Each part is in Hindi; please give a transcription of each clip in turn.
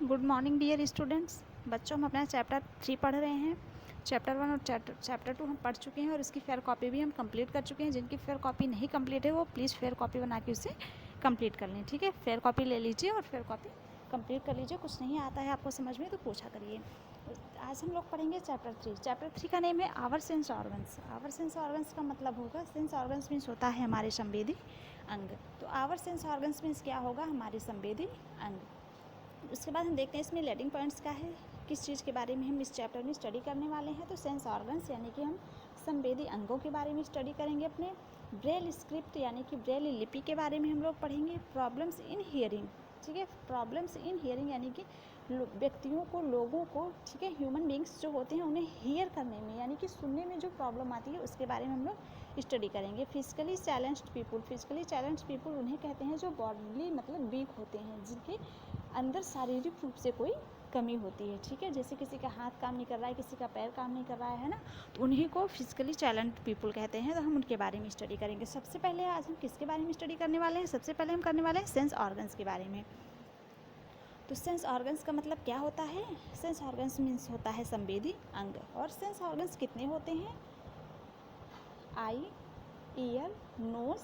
Good morning dear students. बच्चों, हम अपना चैप्टर 3 पढ़ रहे हैं। चैप्टर 1 और चैप्टर 2 हम पढ़ चुके हैं और इसकी फेयर कॉपी भी हम कंप्लीट कर चुके हैं। जिनकी फेयर कॉपी नहीं कंप्लीट है वो प्लीज़ फेयर कॉपी बना के उसे कंप्लीट कर लें। ठीक है, फेयर कॉपी ले लीजिए और फेयर कॉपी कंप्लीट कर लीजिए। कुछ नहीं आता है आपको समझ में तो पूछा करिए। आज हम लोग पढ़ेंगे चैप्टर 3। चैप्टर 3 का नेम है our sense organs. Our sense organs का मतलब होगा, सेंस ऑर्गन्स मीन्स होता है हमारे संवेदी अंग। तो आवर सेंस ऑर्गन्स मीन्स क्या होगा, हमारे संवेदी अंग। उसके बाद हम देखते हैं इसमें लेडिंग पॉइंट्स क्या है, किस चीज़ के बारे में हम इस चैप्टर में स्टडी करने वाले हैं। तो सेंस ऑर्गन्स यानी कि हम संवेदी अंगों के बारे में स्टडी करेंगे। अपने ब्रेल स्क्रिप्ट यानी कि ब्रेल लिपि के बारे में हम लोग पढ़ेंगे। प्रॉब्लम्स इन हियरिंग, ठीक है, प्रॉब्लम्स इन हियरिंग यानी कि व्यक्तियों को, लोगों को, ठीक है, ह्यूमन बींग्स जो होते हैं उन्हें हियर करने में यानी कि सुनने में जो प्रॉब्लम आती है उसके बारे में हम लोग स्टडी करेंगे। Physically challenged people, physically challenged people उन्हें कहते हैं जो बॉडीली मतलब वीक होते हैं, जिनके अंदर शारीरिक रूप से कोई कमी होती है। ठीक है, जैसे किसी का हाथ काम नहीं कर रहा है, किसी का पैर काम नहीं कर रहा है ना, तो उन्हीं को फिजिकली चैलेंज्ड पीपल कहते हैं। तो हम उनके बारे में स्टडी करेंगे। सबसे पहले आज हम किसके बारे में स्टडी करने वाले हैं, सबसे पहले हम करने वाले हैं सेंस ऑर्गन्स के बारे में। तो सेंस ऑर्गन्स का मतलब क्या होता है, सेंस ऑर्गन्स मीन्स होता है संवेदी अंग। और सेंस ऑर्गन्स कितने होते हैं, आई, ईयर, नोज,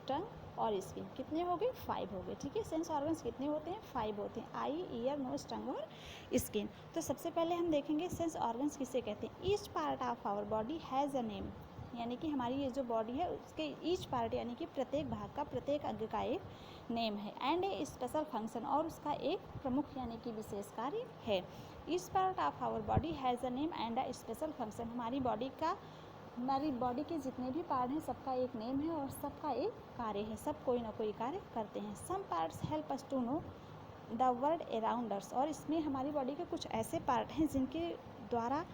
टंग और स्किन। कितने हो गए, 5 हो गए। ठीक है, सेंस ऑर्गन्स कितने होते हैं, 5 होते हैं, आई, ईयर, नोज, टंग और स्किन। तो सबसे पहले हम देखेंगे सेंस ऑर्गन्स किसे कहते हैं। Each part of our body has a name, यानी कि हमारी ये जो बॉडी है उसके ईच पार्ट यानी कि प्रत्येक भाग का, प्रत्येक अंग का एक नेम है एंड ए स्पेशल फंक्शन, और उसका एक प्रमुख यानी कि विशेष कार्य है। Each part of our body has a name and a special function, हमारी बॉडी के जितने भी पार्ट हैं सबका एक नेम है और सबका एक कार्य है, सब कोई ना कोई कार्य करते हैं। Some parts help us to know the world around us, और इसमें हमारी बॉडी के कुछ ऐसे पार्ट हैं जिनके द्वारा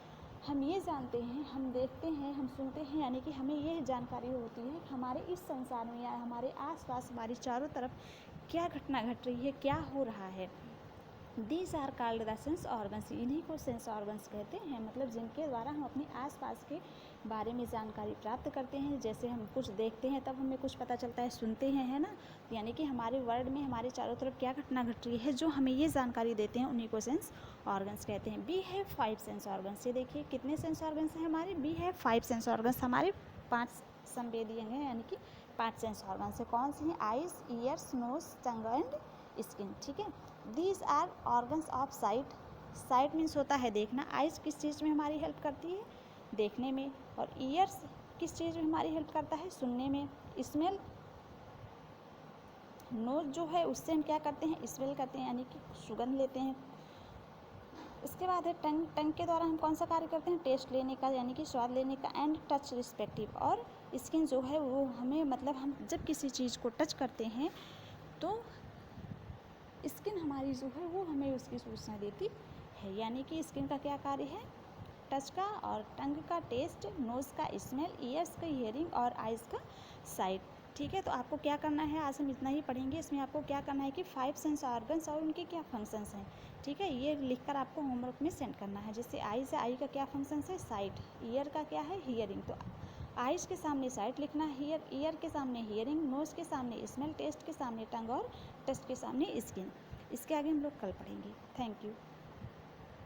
हम ये जानते हैं, हम देखते हैं, हम सुनते हैं, यानी कि हमें ये जानकारी होती है कि हमारे इस संसार में या हमारे आसपास हमारी चारों तरफ क्या घटना घट रही है, क्या हो रहा है। These are called the sense organs, इन्हीं को सेंस ऑर्गन्स कहते हैं। मतलब जिनके द्वारा हम अपने आसपास के बारे में जानकारी प्राप्त करते हैं। जैसे हम कुछ देखते हैं तब हमें कुछ पता चलता है, सुनते हैं, है ना, यानी कि हमारे वर्ल्ड में हमारे चारों तरफ क्या घटना घट रही है जो हमें ये जानकारी देते हैं, उन्हीं को सेंस ऑर्गन्स कहते हैं। We have 5 sense organs. ये देखिए कितने सेंस ऑर्गन्स हैं हमारे, वी हैव 5 सेंस ऑर्गन्स, हमारे 5 संवेदी अंग हैं यानी कि 5 सेंस ऑर्गन्स है। कौन से हैं, eyes, ears, nose, tongue and skin. ठीक है, these are organs of sight. Sight means होता है देखना। आइज किस चीज़ में हमारी हेल्प करती है, देखने में। और ईयर्स किस चीज़ में हमारी हेल्प करता है, सुनने में। स्मेल, नोज जो है उससे हम क्या करते हैं, स्मेल करते हैं यानी कि सुगंध लेते हैं। इसके बाद है टंग। टंग के द्वारा हम कौन सा कार्य करते हैं, टेस्ट लेने का यानी कि स्वाद लेने का। एंड टच रिस्पेक्टिव, और स्किन जो है वो हमें मतलब हम जब किसी चीज़ को टच करते हैं तो स्किन हमारी जो है वो हमें उसकी सूचना देती है। यानी कि स्किन का क्या कार्य है, टच का, और टंग का टेस्ट, नोज़ का स्मेल, ईयर्स का हियरिंग और आइज़ का साइट। ठीक है, तो आपको क्या करना है, आज हम इतना ही पढ़ेंगे। इसमें आपको क्या करना है कि 5 सेंस ऑर्गन्स और उनके क्या फंक्शंस हैं। ठीक है, ये लिखकर आपको होमवर्क में सेंड करना है। जैसे आइज़ है, आई का क्या फंक्शंस है, साइट। ईयर का क्या है, हियरिंग। तो आइज़ के सामने साइट लिखना है, ईयर के सामने हियरिंग, नोज़ के सामने स्मेल, टेस्ट के सामने टंग और टेस्ट के सामने स्किन। इसके आगे हम लोग कल पढ़ेंगे। Thank you.